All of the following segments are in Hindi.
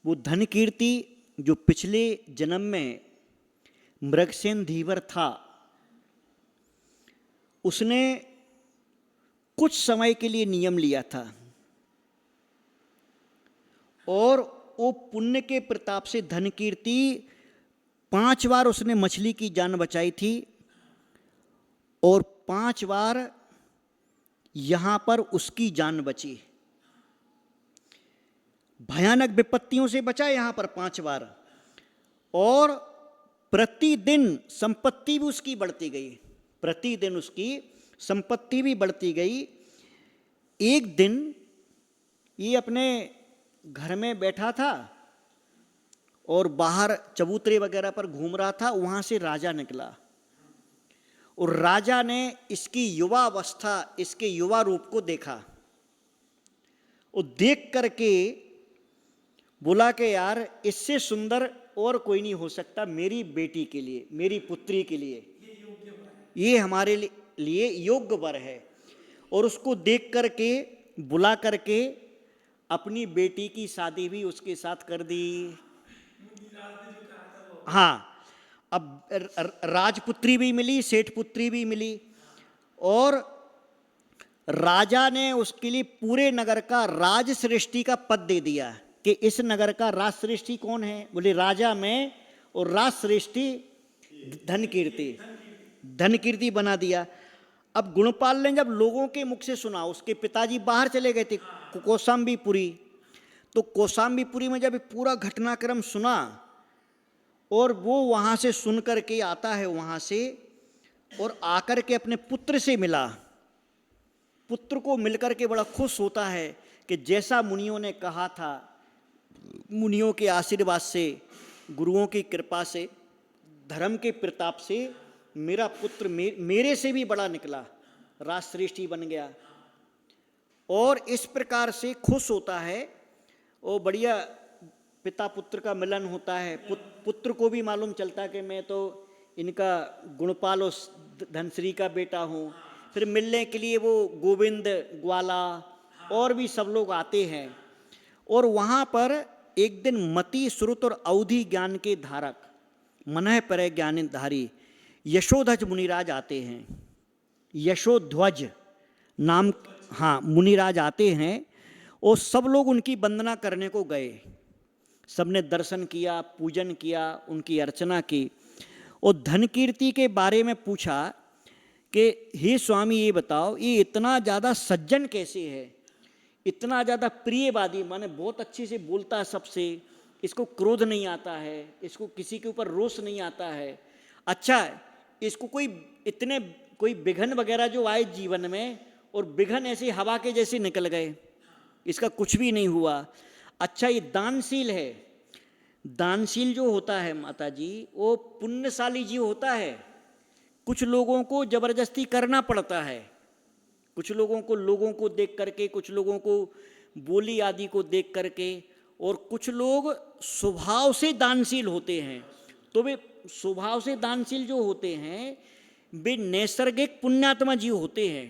वो धनकीर्ति जो पिछले जन्म में मृगसेन धीवर था, उसने कुछ समय के लिए नियम लिया था और वो पुण्य के प्रताप से धनकीर्ति 5 बार उसने मछली की जान बचाई थी और 5 बार यहां पर उसकी जान बची। भयानक विपत्तियों से बचा यहां पर 5 बार, और प्रतिदिन संपत्ति भी उसकी बढ़ती गई, प्रतिदिन उसकी संपत्ति भी बढ़ती गई। एक दिन ये अपने घर में बैठा था और बाहर चबूतरे वगैरह पर घूम रहा था, वहां से राजा निकला और राजा ने इसकी युवा अवस्था, इसके युवा रूप को देखा और देख करके बोला कि यार इससे सुंदर और कोई नहीं हो सकता मेरी बेटी के लिए, मेरी पुत्री के लिए, ये हमारे लिए योग्य वर है। और उसको देख करके बुला करके अपनी बेटी की शादी भी उसके साथ कर दी। हाँ, अब राजपुत्री भी मिली, सेठ पुत्री भी मिली, और राजा ने उसके लिए पूरे नगर का राजश्रेष्ठी का पद दे दिया कि इस नगर का राजश्रेष्ठी कौन है? बोले राजा में, और राजश्रेष्ठी धनकीर्ति, धनकीर्ति बना दिया। अब गुणपाल ने जब लोगों के मुख से सुना, उसके पिताजी बाहर चले गए थे कौशाम्बीपुरी, तो कौशाम्बीपुरी में जब पूरा घटनाक्रम सुना और वो वहाँ से सुन कर के आता है वहाँ से, और आकर के अपने पुत्र से मिला, पुत्र को मिलकर के बड़ा खुश होता है कि जैसा मुनियों ने कहा था, मुनियों के आशीर्वाद से, गुरुओं की कृपा से, धर्म के प्रताप से मेरा पुत्र मेरे से भी बड़ा निकला, राजश्रेष्ठी बन गया। और इस प्रकार से खुश होता है, वो बढ़िया पिता पुत्र का मिलन होता है। पुत्र को भी मालूम चलता है कि मैं तो इनका गुणपाल और धनश्री का बेटा हूँ। फिर मिलने के लिए वो गोविंद, ग्वाला और भी सब लोग आते हैं। और वहाँ पर एक दिन मति, श्रुत और अवधि ज्ञान के धारक, मनः पर ज्ञानधारी यशोध्वज मुनिराज आते हैं। यशोध्वज नाम, हाँ, मुनिराज आते हैं और सब लोग उनकी वंदना करने को गए। सबने दर्शन किया, पूजन किया, उनकी अर्चना की और धनकीर्ति के बारे में पूछा कि हे स्वामी ये बताओ, ये इतना ज़्यादा सज्जन कैसे है, इतना ज़्यादा प्रियवादी, माने बहुत अच्छे से बोलता है सबसे, इसको क्रोध नहीं आता है, इसको किसी के ऊपर रोष नहीं आता है। अच्छा, इसको कोई विघन वगैरह जो आए जीवन में, और विघन ऐसे हवा के जैसे निकल गए, इसका कुछ भी नहीं हुआ। अच्छा, ये दानशील है। दानशील जो होता है माता जी, वो पुण्यशाली जीव होता है। कुछ लोगों को जबरदस्ती करना पड़ता है, कुछ लोगों को देख करके, कुछ लोगों को बोली आदि को देख करके, और कुछ लोग स्वभाव से दानशील होते हैं। तो वे स्वभाव से दानशील जो होते हैं, वे नैसर्गिक पुण्यात्मा जीव होते हैं।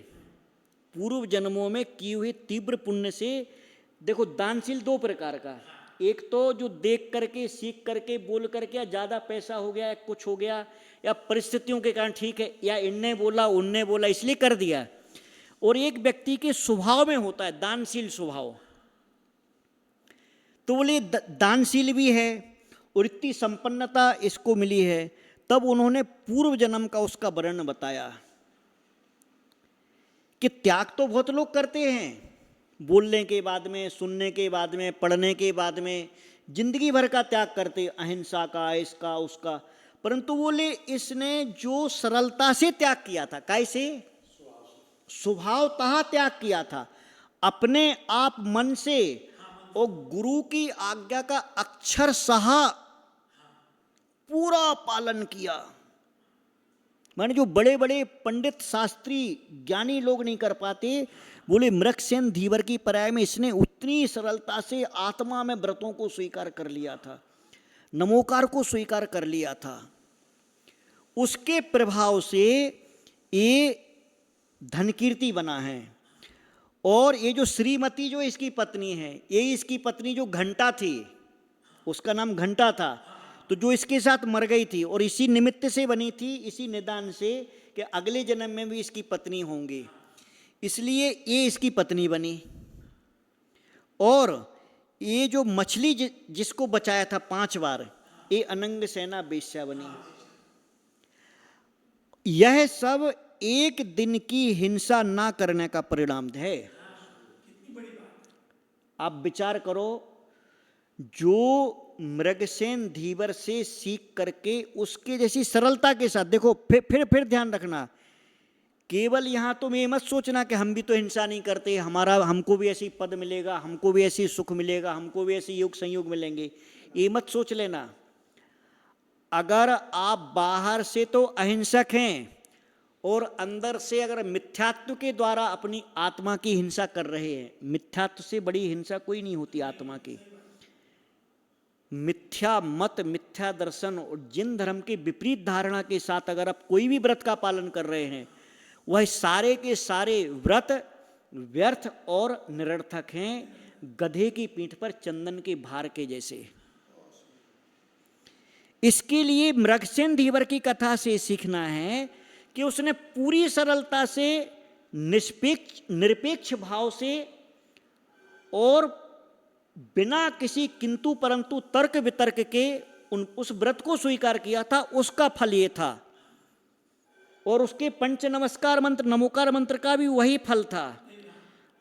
पूर्व जन्मों में किए हुए तीव्र पुण्य से, देखो दानशील 2 प्रकार का, एक तो जो देख करके, सीख करके, बोल करके, या ज़्यादा पैसा हो गया, या कुछ हो गया, या परिस्थितियों के कारण, ठीक है, या इनने बोला उनने बोला इसलिए कर दिया। और एक व्यक्ति के स्वभाव में होता है दानशील स्वभाव। तो बोले दानशील भी है और इतनी संपन्नता इसको मिली है। तब उन्होंने पूर्व जन्म का उसका वर्णन बताया कि त्याग तो बहुत लोग करते हैं, बोलने के बाद में, सुनने के बाद में, पढ़ने के बाद में, जिंदगी भर का त्याग करते, अहिंसा का, इसका उसका, परंतु बोले इसने जो सरलता से त्याग किया था, कैसे? स्वभावतः त्याग किया था, अपने आप मन से, और गुरु की आज्ञा का अक्षरशः पूरा पालन किया। माने जो बड़े बड़े पंडित, शास्त्री, ज्ञानी लोग नहीं कर पाते, बोले मृगसेन धीवर की पर्याय में इसने उतनी सरलता से आत्मा में व्रतों को स्वीकार कर लिया था, नमोकार को स्वीकार कर लिया था। उसके प्रभाव से ये धनकीर्ति बना है। और ये जो श्रीमती जो इसकी पत्नी है, ये इसकी पत्नी जो घंटा थी, उसका नाम घंटा था। तो जो इसके साथ मर गई थी और इसी निमित्त से बनी थी, इसी निदान से कि अगले जन्म में भी इसकी पत्नी होंगी, इसलिए ये इसकी पत्नी बनी। और ये जो मछली जिसको बचाया था 5 बार, ये अनंग सेना वेश्या बनी। यह सब एक दिन की हिंसा ना करने का परिणाम है। आप विचार करो, जो मृगसेन धीवर से सीख करके उसके जैसी सरलता के साथ, देखो फिर ध्यान रखना, केवल यहां तुम ये मत सोचना कि हम भी तो हिंसा नहीं करते, हमको भी ऐसी पद मिलेगा, हमको भी ऐसी सुख मिलेगा, हमको भी ऐसे योग संयोग मिलेंगे, ये मत सोच लेना। अगर आप बाहर से तो अहिंसक हैं और अंदर से अगर मिथ्यात्व के द्वारा अपनी आत्मा की हिंसा कर रहे हैं, मिथ्यात्व से बड़ी हिंसा कोई नहीं होती आत्मा की। मिथ्या मत, मिथ्या दर्शन और जिन धर्म के विपरीत धारणा के साथ अगर आप कोई भी व्रत का पालन कर रहे हैं, वह सारे के सारे व्रत व्यर्थ और निरर्थक हैं, गधे की पीठ पर चंदन के भार के जैसे। इसके लिए मृगसेन धीवर की कथा से सीखना है कि उसने पूरी सरलता से, निरपेक्ष भाव से और बिना किसी किंतु परंतु तर्क वितर्क के उस व्रत को स्वीकार किया था। उसका फल ये था। और उसके पंच नमस्कार मंत्र, नमोकार मंत्र का भी वही फल था।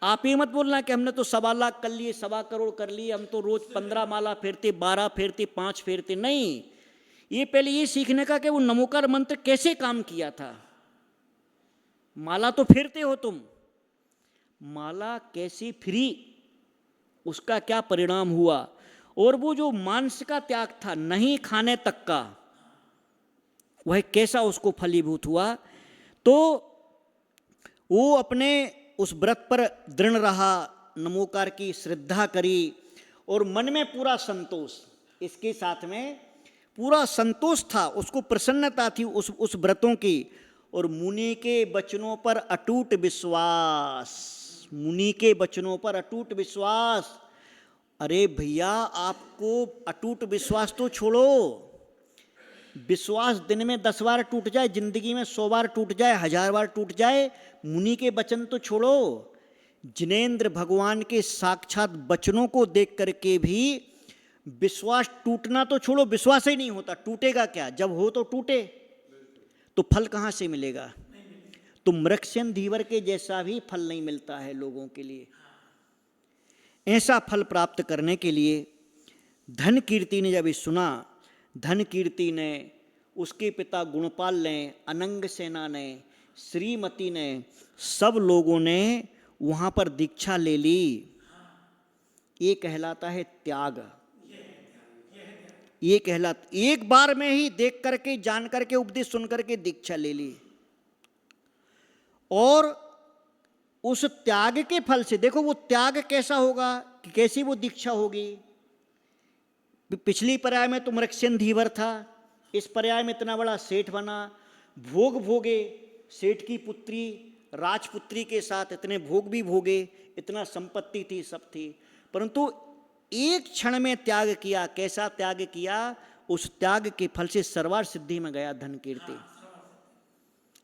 आप ये मत बोलना कि हमने तो 1.25 लाख कर लिए, 1.25 करोड़ कर लिए, हम तो रोज 15 माला फेरते, 12 फेरते, 5 फेरते। नहीं, ये पहले ये सीखने का कि वो नमोकार मंत्र कैसे काम किया था। माला तो फेरते हो तुम, माला कैसी फिरी, उसका क्या परिणाम हुआ, और वो जो मांस का त्याग था, नहीं खाने तक का, वह कैसा उसको फलीभूत हुआ। तो वो अपने उस व्रत पर दृढ़ रहा, नमोकार की श्रद्धा करी और मन में पूरा संतोष, इसके साथ में पूरा संतोष था, उसको प्रसन्नता थी उस व्रतों की। और मुनि के वचनों पर अटूट विश्वास, मुनि के वचनों पर अटूट विश्वास। अरे भैया, आपको अटूट विश्वास तो छोड़ो, विश्वास दिन में 10 बार टूट जाए, जिंदगी में 100 बार टूट जाए, 1000 बार टूट जाए, मुनि के वचन तो छोड़ो। जिनेंद्र भगवान के साक्षात वचनों को देख करके भी विश्वास टूटना तो छोड़ो, विश्वास ही नहीं होता। टूटेगा क्या? जब हो तो टूटे, तो फल कहाँ से मिलेगा? तो मृगसेन धीवर के जैसा भी फल नहीं मिलता है लोगों के लिए। ऐसा फल प्राप्त करने के लिए धन कीर्ति ने जब सुना, धन कीर्ति ने, उसके पिता गुणपाल ने, अनंग सेना ने, श्रीमती ने, सब लोगों ने वहां पर दीक्षा ले ली। ये कहलाता है त्याग। ये कहलाता, एक बार में ही देख करके, जान करके, उपदेश सुन करके दीक्षा ले ली। और उस त्याग के फल से देखो वो त्याग कैसा होगा, कि कैसी वो दीक्षा होगी। पिछली पर्याय में तो मृगसेन धीवर था, इस पर्याय में इतना बड़ा सेठ बना, भोग भोगे, सेठ की पुत्री राजपुत्री के साथ इतने भोग भी भोगे, इतना संपत्ति थी, सब थी, परंतु एक क्षण में त्याग किया। कैसा त्याग किया? उस त्याग के फल से सर्वार सिद्धि में गया धन कीर्ति,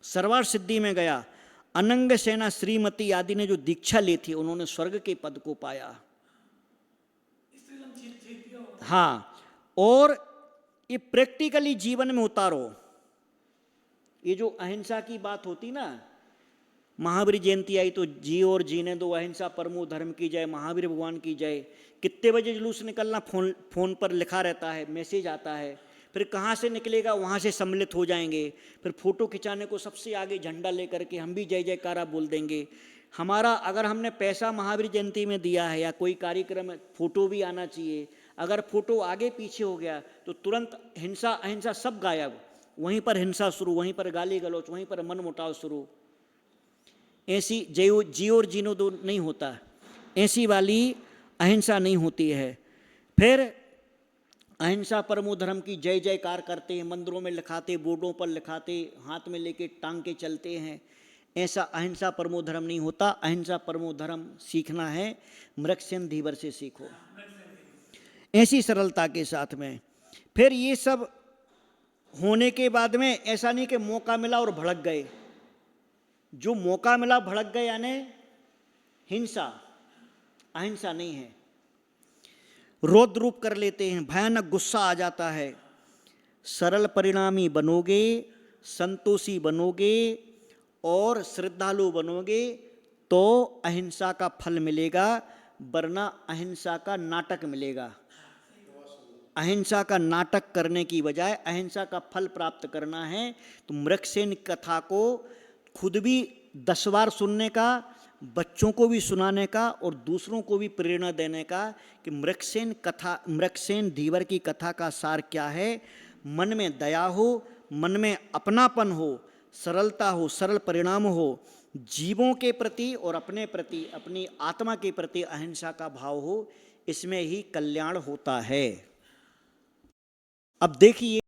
सर्वार सिद्धि में गया। अनंग सेना, श्रीमती आदि ने जो दीक्षा ली थी, उन्होंने स्वर्ग के पद को पाया। हाँ, और ये प्रैक्टिकली जीवन में उतारो। ये जो अहिंसा की बात होती ना, महावीर जयंती आई तो जी और जीने दो, अहिंसा परमो धर्म की जय, महावीर भगवान की जय। कितने बजे जुलूस निकलना, फोन पर लिखा रहता है, मैसेज आता है, फिर कहाँ से निकलेगा वहाँ से सम्मिलित हो जाएंगे। फिर फोटो खिंचाने को सबसे आगे झंडा लेकर के हम भी जय जयकारा बोल देंगे। हमारा, अगर हमने पैसा महावीर जयंती में दिया है या कोई कार्यक्रम, फोटो भी आना चाहिए। अगर फोटो आगे पीछे हो गया तो तुरंत हिंसा अहिंसा सब गायब, वहीं पर हिंसा शुरू, वहीं पर गाली गलौच, वहीं पर मन मुटाव शुरू। ऐसी जी और जीनो दो नहीं होता, ऐसी वाली अहिंसा नहीं होती है। फिर अहिंसा परमो धर्म की जय जयकार करते हैं, मंदिरों में लिखाते, बोर्डों पर लिखाते, हाथ में लेके टांग के चलते हैं। ऐसा अहिंसा परमो धर्म नहीं होता। अहिंसा परमो धर्म सीखना है, मृगसेन धीवर से सीखो। ऐसी सरलता के साथ में। फिर ये सब होने के बाद में ऐसा नहीं कि मौका मिला और भड़क गए। जो मौका मिला भड़क गए यानी हिंसा, अहिंसा नहीं है। रौद्र रूप कर लेते हैं, भयानक गुस्सा आ जाता है। सरल परिणामी बनोगे, संतोषी बनोगे और श्रद्धालु बनोगे तो अहिंसा का फल मिलेगा, वरना अहिंसा का नाटक मिलेगा। अहिंसा का नाटक करने की बजाय अहिंसा का फल प्राप्त करना है तो मृगसेन कथा को खुद भी 10 बार सुनने का, बच्चों को भी सुनाने का और दूसरों को भी प्रेरणा देने का कि मृगसेन धीवर की कथा का सार क्या है। मन में दया हो, मन में अपनापन हो, सरलता हो, सरल परिणाम हो, जीवों के प्रति और अपने प्रति, अपनी आत्मा के प्रति अहिंसा का भाव हो, इसमें ही कल्याण होता है। अब देखिए